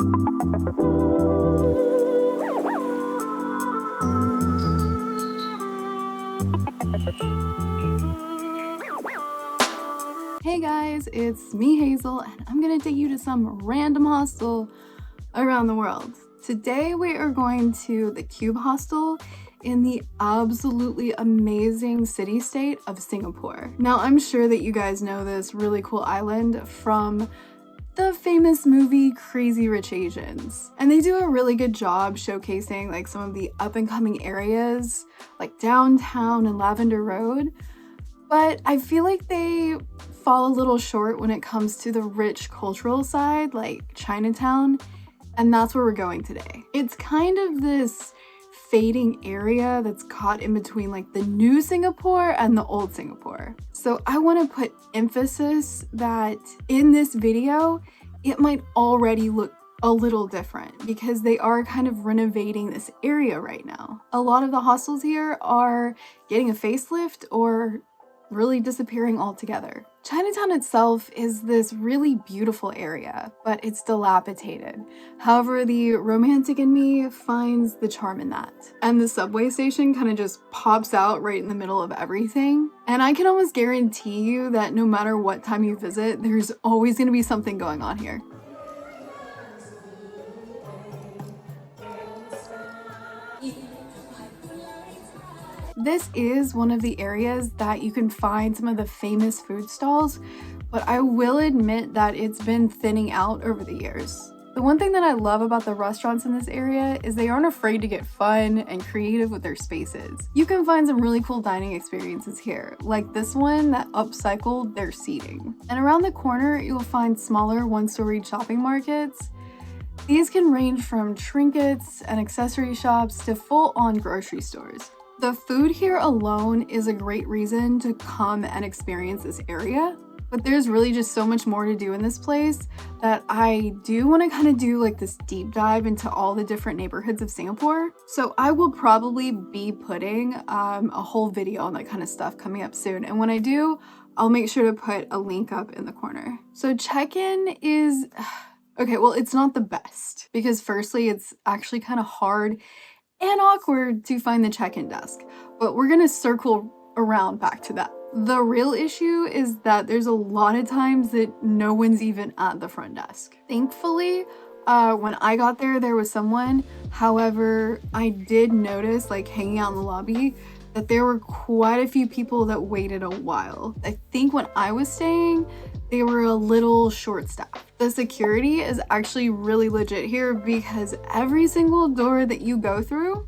Hey guys, it's me Hazel, and I'm gonna take you to some random hostel around the world. Today we are going to the Cube Hostel in the absolutely amazing city-state of Singapore. Now I'm sure that you guys know this really cool island from the famous movie Crazy Rich Asians, and they do a really good job showcasing like some of the up-and-coming areas like downtown and Lavender Road, but I feel like they fall a little short when it comes to the rich cultural side like Chinatown, and that's where we're going today. It's kind of this fading area that's caught in between like the new Singapore and the old Singapore. So I want to put emphasis that in this video it might already look a little different because they are kind of renovating this area right now. A lot of the hostels here are getting a facelift or really disappearing altogether. Chinatown itself is this really beautiful area, but it's dilapidated. However, the romantic in me finds the charm in that. And the subway station kind of just pops out right in the middle of everything. And I can almost guarantee you that no matter what time you visit, there's always gonna be something going on here. This is one of the areas that you can find some of the famous food stalls, but I will admit that it's been thinning out over the years. The one thing that I love about the restaurants in this area is they aren't afraid to get fun and creative with their spaces. You can find some really cool dining experiences here, like this one that upcycled their seating. And around the corner, you'll find smaller one-story shopping markets. These can range from trinkets and accessory shops to full-on grocery stores. The food here alone is a great reason to come and experience this area, but there's really just so much more to do in this place that I do want to kind of do like this deep dive into all the different neighborhoods of Singapore. So I will probably be putting a whole video on that kind of stuff coming up soon. And when I do, I'll make sure to put a link up in the corner. So check-in is, okay, well, it's not the best because firstly, it's actually kind of hard and awkward to find the check-in desk, but we're gonna circle around back to that. The real issue is that there's a lot of times that no one's even at the front desk. Thankfully, when I got there, there was someone. However, I did notice, like hanging out in the lobby, that there were quite a few people that waited a while. I think when I was staying, they were a little short-staffed. The security is actually really legit here because every single door that you go through,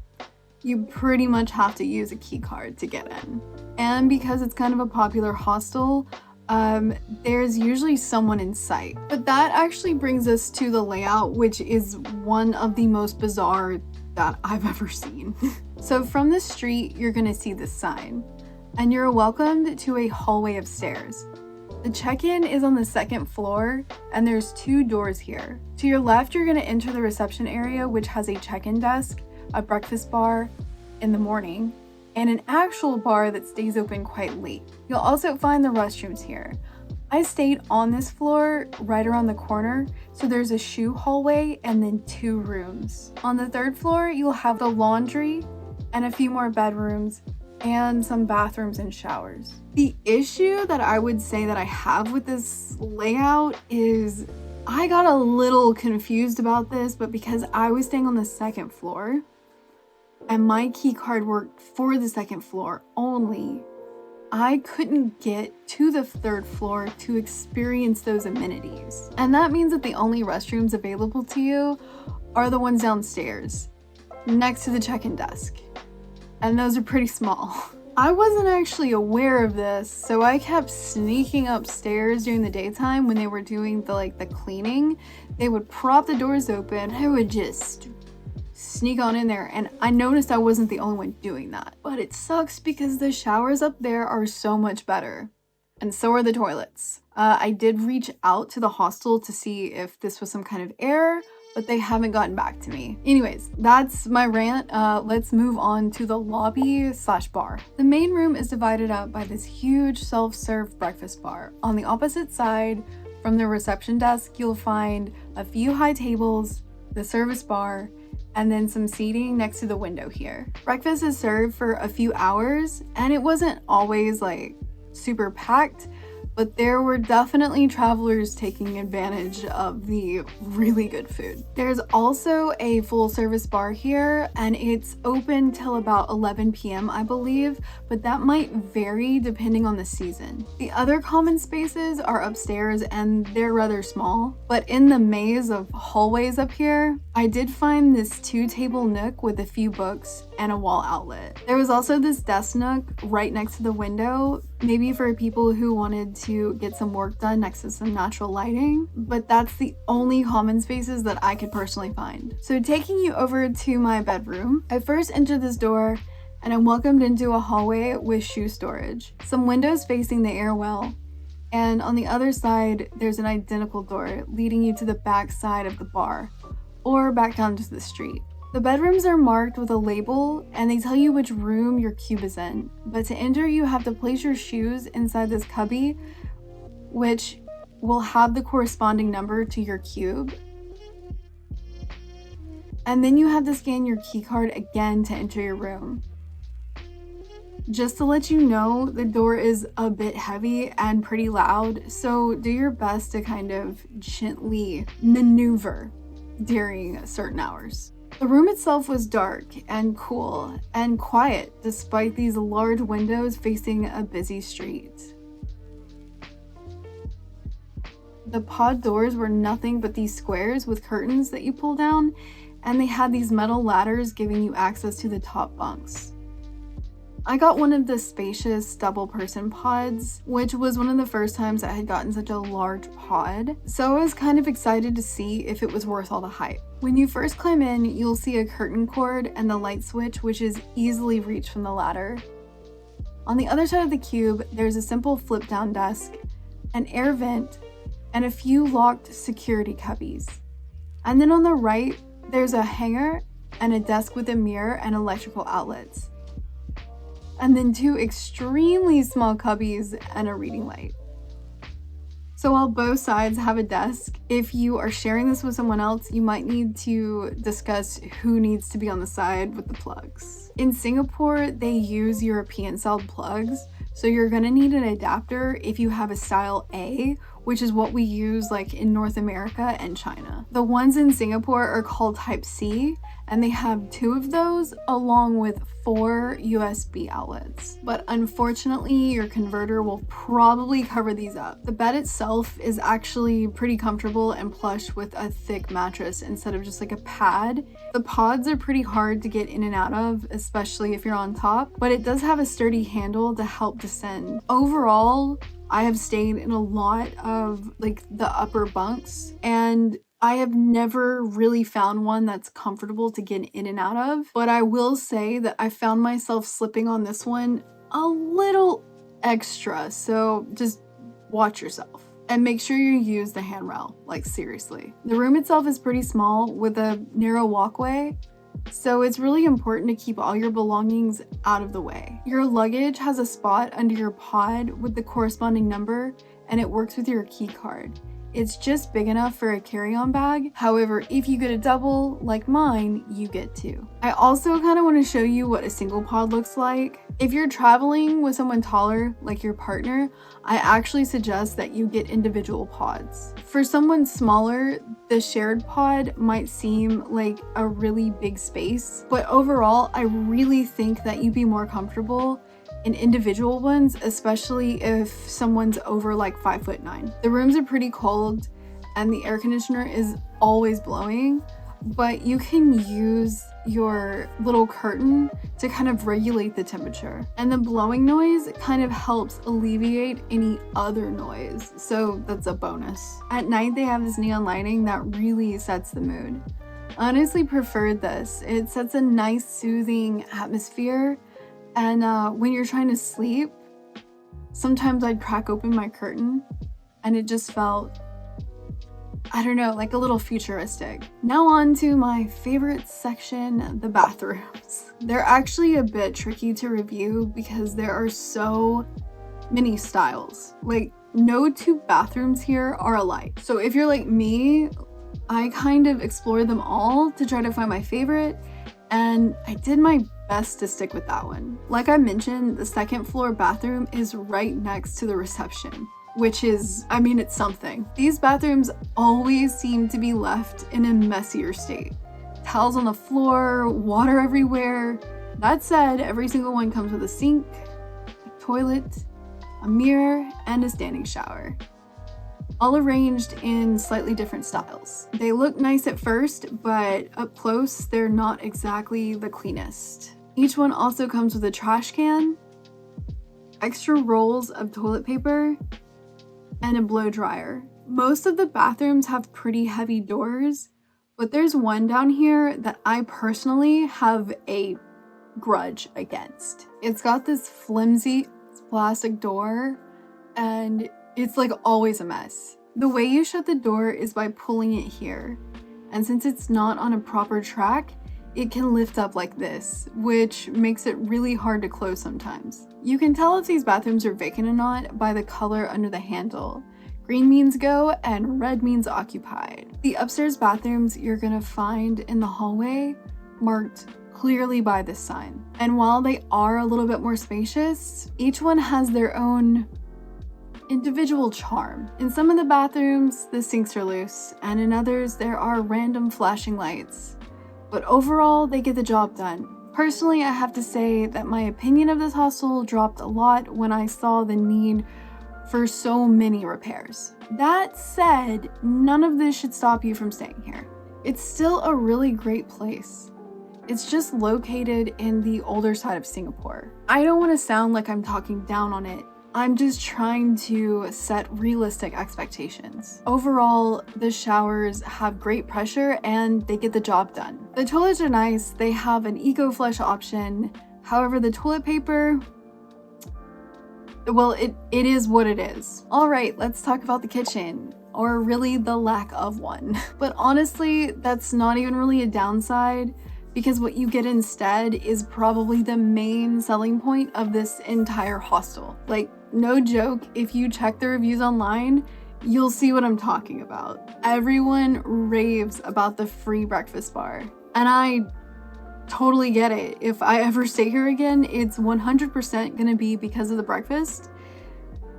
you pretty much have to use a key card to get in. And because it's kind of a popular hostel, there's usually someone in sight. But that actually brings us to the layout, which is one of the most bizarre that I've ever seen. So from the street, you're gonna see this sign, and you're welcomed to a hallway of stairs. The check-in is on the second floor, and there's two doors here. To your left, you're gonna enter the reception area, which has a check-in desk, a breakfast bar in the morning, and an actual bar that stays open quite late. You'll also find the restrooms here. I stayed on this floor right around the corner, so there's a shoe hallway and then two rooms. On the third floor, you'll have the laundry and a few more bedrooms and some bathrooms and showers. The issue that I would say that I have with this layout is I got a little confused about this, but because I was staying on the second floor and my key card worked for the second floor only, I couldn't get to the third floor to experience those amenities. And that means that the only restrooms available to you are the ones downstairs, next to the check-in desk. And those are pretty small. I wasn't actually aware of this, so I kept sneaking upstairs during the daytime when they were doing the cleaning. They would prop the doors open. I would just sneak on in there, and I noticed I wasn't the only one doing that. But it sucks because the showers up there are so much better, and so are the toilets. I did reach out to the hostel to see if this was some kind of error, but they haven't gotten back to me. Anyways, that's my rant. Let's move on to the lobby/bar. The main room is divided up by this huge self-serve breakfast bar. On the opposite side, From the reception desk, you'll find a few high tables, the service bar, and then some seating next to the window here. Breakfast is served for a few hours, and it wasn't always like super packed, but there were definitely travelers taking advantage of the really good food. There's also a full service bar here, and it's open till about 11 p.m. I believe, but that might vary depending on the season. The other common spaces are upstairs, and they're rather small, but in the maze of hallways up here, I did find this 2-table nook with a few books and a wall outlet. There was also this desk nook right next to the window, maybe for people who wanted to get some work done next to some natural lighting, but that's the only common spaces that I could personally find. So taking you over to my bedroom, I first entered this door and I'm welcomed into a hallway with shoe storage, some windows facing the airwell, and on the other side there's an identical door leading you to the back side of the bar or back down to the street. The bedrooms are marked with a label and they tell you which room your cube is in, but to enter you have to place your shoes inside this cubby, which will have the corresponding number to your cube. And then you have to scan your key card again to enter your room. Just to let you know, the door is a bit heavy and pretty loud, so do your best to kind of gently maneuver during certain hours. The room itself was dark and cool and quiet despite these large windows facing a busy street. The pod doors were nothing but these squares with curtains that you pull down, and they had these metal ladders giving you access to the top bunks. I got one of the spacious double person pods, which was one of the first times I had gotten such a large pod, so I was kind of excited to see if it was worth all the hype. When you first climb in, you'll see a curtain cord and the light switch, which is easily reached from the ladder. On the other side of the cube, there's a simple flip down desk, an air vent, and a few locked security cubbies. And then on the right, there's a hanger and a desk with a mirror and electrical outlets. And then 2 extremely small cubbies and a reading light. So while both sides have a desk, if you are sharing this with someone else, you might need to discuss who needs to be on the side with the plugs. In Singapore, they use European style plugs, so you're gonna need an adapter if you have a style A, which is what we use like in North America and China. The ones in Singapore are called Type C, and they have 2 of those along with 4 USB outlets. But unfortunately, your converter will probably cover these up. The bed itself is actually pretty comfortable and plush with a thick mattress instead of just like a pad. The pods are pretty hard to get in and out of, especially if you're on top, but it does have a sturdy handle to help descend. Overall, I have stayed in a lot of like the upper bunks, and I have never really found one that's comfortable to get in and out of, but I will say that I found myself slipping on this one a little extra, so just watch yourself. And make sure you use the handrail, like seriously. The room itself is pretty small with a narrow walkway, so it's really important to keep all your belongings out of the way. Your luggage has a spot under your pod with the corresponding number, and it works with your key card. It's just big enough for a carry-on bag. However, if you get a double, like mine, you get 2. I also kind of want to show you what a single pod looks like. If you're traveling with someone taller, like your partner, I actually suggest that you get individual pods. For someone smaller, the shared pod might seem like a really big space, but overall, I really think that you'd be more comfortable in individual ones, especially if someone's over like 5'9". The rooms are pretty cold and the air conditioner is always blowing, but you can use your little curtain to kind of regulate the temperature. And the blowing noise kind of helps alleviate any other noise, so that's a bonus. At night, they have this neon lighting that really sets the mood. I honestly preferred this. It sets a nice soothing atmosphere. And when you're trying to sleep, sometimes I'd crack open my curtain and it just felt, I don't know, like a little futuristic. Now on to my favorite section, the bathrooms. They're actually a bit tricky to review because there are so many styles. Like no two bathrooms here are alike. So if you're like me, I kind of explored them all to try to find my favorite, and I did my best to stick with that one. Like I mentioned, the second floor bathroom is right next to the reception, which is, I mean, it's something. These bathrooms always seem to be left in a messier state. Towels on the floor, water everywhere. That said, every single one comes with a sink, a toilet, a mirror, and a standing shower, all arranged in slightly different styles. They look nice at first, but up close, they're not exactly the cleanest. Each one also comes with a trash can, extra rolls of toilet paper, and a blow dryer. Most of the bathrooms have pretty heavy doors, but there's one down here that I personally have a grudge against. It's got this flimsy plastic door, and it's like always a mess. The way you shut the door is by pulling it here, and since it's not on a proper track, it can lift up like this, which makes it really hard to close sometimes. You can tell if these bathrooms are vacant or not by the color under the handle. Green means go and red means occupied. The upstairs bathrooms you're gonna find in the hallway marked clearly by this sign. And while they are a little bit more spacious, each one has their own individual charm. In some of the bathrooms, the sinks are loose, and in others, there are random flashing lights. But overall, they get the job done. Personally, I have to say that my opinion of this hostel dropped a lot when I saw the need for so many repairs. That said, none of this should stop you from staying here. It's still a really great place. It's just located in the older side of Singapore. I don't want to sound like I'm talking down on it. I'm just trying to set realistic expectations. Overall, the showers have great pressure and they get the job done. The toilets are nice. They have an eco-flush option. However, the toilet paper, well, it is what it is. All right, let's talk about the kitchen, or really the lack of one. But honestly, that's not even really a downside, because what you get instead is probably the main selling point of this entire hostel. Like, no joke, if you check the reviews online, you'll see what I'm talking about. Everyone raves about the free breakfast bar, and I totally get it. If I ever stay here again, it's 100% gonna be because of the breakfast.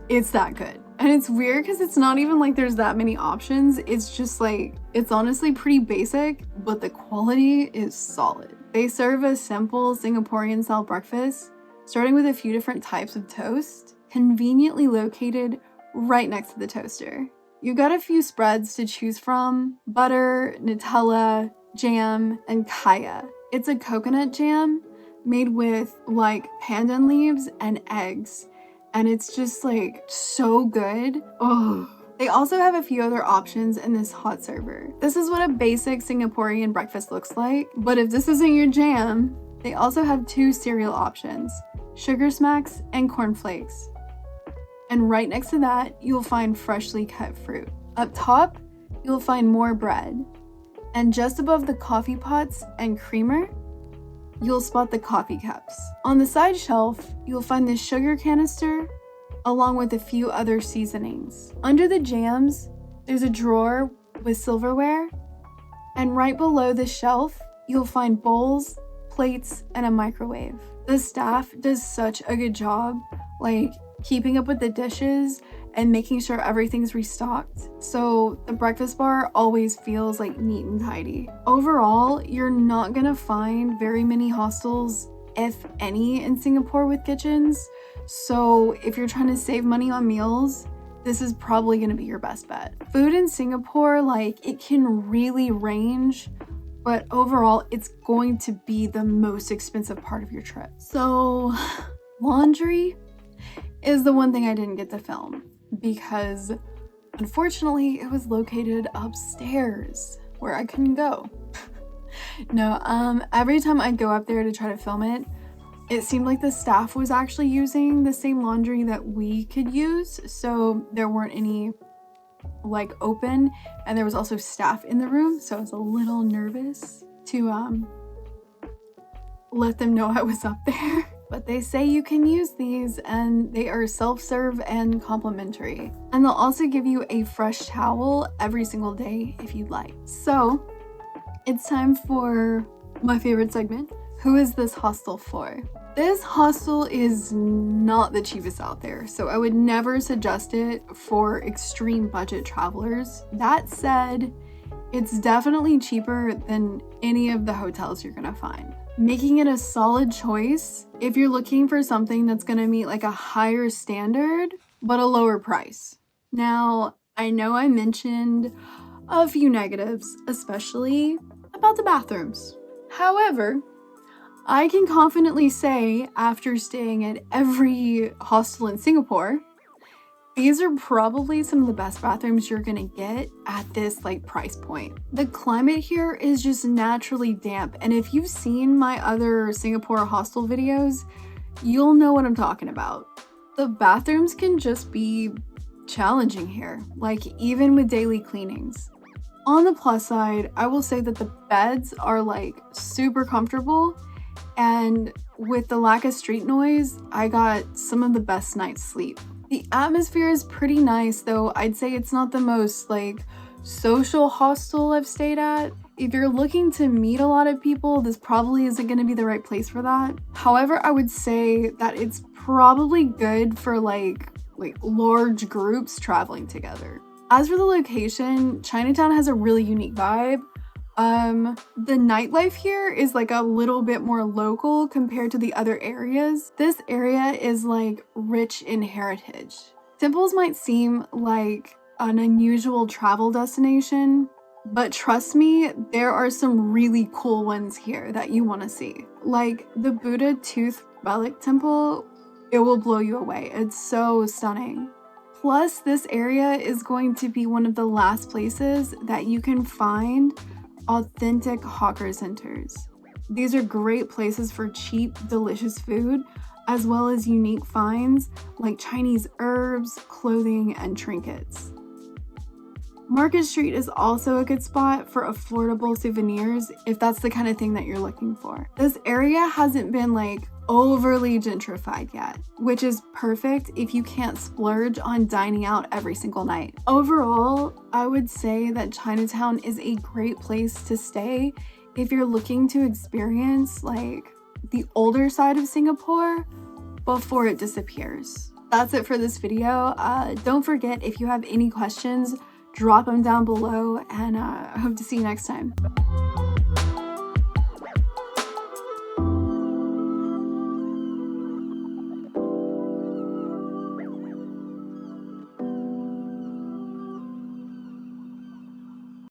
It's that good. And it's weird because it's not even like there's that many options. It's just like, it's honestly pretty basic, but the quality is solid. They serve a simple Singaporean style breakfast, starting with a few different types of toast, conveniently located right next to the toaster. You got a few spreads to choose from: butter, Nutella, jam, and kaya. It's a coconut jam made with like pandan leaves and eggs, and it's just like so good. Oh. They also have a few other options in this hot server. This is what a basic Singaporean breakfast looks like, but if this isn't your jam, they also have two cereal options: Sugar Smacks and cornflakes. And right next to that, you'll find freshly cut fruit. Up top, you'll find more bread. And just above the coffee pots and creamer, you'll spot the coffee cups. On the side shelf, you'll find the sugar canister, along with a few other seasonings. Under the jams, there's a drawer with silverware, and right below the shelf, you'll find bowls, plates, and a microwave. The staff does such a good job, like keeping up with the dishes and making sure everything's restocked, so the breakfast bar always feels like neat and tidy. Overall, you're not gonna find very many hostels, if any, in Singapore with kitchens, so if you're trying to save money on meals, this is probably gonna be your best bet. Food in Singapore, like, it can really range, but overall, it's going to be the most expensive part of your trip. So, laundry is the one thing I didn't get to film, because unfortunately it was located upstairs where I couldn't go. No, every time I'd go up there to try to film it, it seemed like the staff was actually using the same laundry that we could use, so there weren't any like open, and there was also staff in the room, so I was a little nervous to let them know I was up there. but they say you can use these and they are self-serve and complimentary. And they'll also give you a fresh towel every single day if you'd like. So it's time for my favorite segment. Who is this hostel for? This hostel is not the cheapest out there, so I would never suggest it for extreme budget travelers. That said, it's definitely cheaper than any of the hotels you're gonna find, making it a solid choice if you're looking for something that's gonna meet like a higher standard but a lower price. Now, I know I mentioned a few negatives, especially about the bathrooms. However, I can confidently say, after staying at every hostel in Singapore, these are probably some of the best bathrooms you're gonna get at this like price point. The climate here is just naturally damp, and if you've seen my other Singapore hostel videos, you'll know what I'm talking about. The bathrooms can just be challenging here, like even with daily cleanings. On the plus side, I will say that the beds are like super comfortable, and with the lack of street noise, I got some of the best night's sleep. The atmosphere is pretty nice, though I'd say it's not the most like social hostel I've stayed at. If you're looking to meet a lot of people, this probably isn't going to be the right place for that. However, I would say that it's probably good for like large groups traveling together. As for the location, Chinatown has a really unique vibe. The nightlife here is like a little bit more local compared to the other areas. This area is like rich in heritage. Temples might seem like an unusual travel destination, but trust me, there are some really cool ones here that you want to see. Like the Buddha Tooth Relic Temple, it will blow you away. It's so stunning. Plus, this area is going to be one of the last places that you can find authentic hawker centers. These are great places for cheap, delicious food, as well as unique finds like Chinese herbs, clothing, and trinkets. Market Street is also a good spot for affordable souvenirs if that's the kind of thing that you're looking for. This area hasn't been like overly gentrified yet, which is perfect if you can't splurge on dining out every single night. Overall, I would say that Chinatown is a great place to stay if you're looking to experience like the older side of Singapore before it disappears. That's it for this video. Don't forget, if you have any questions, drop them down below, and I hope to see you next time.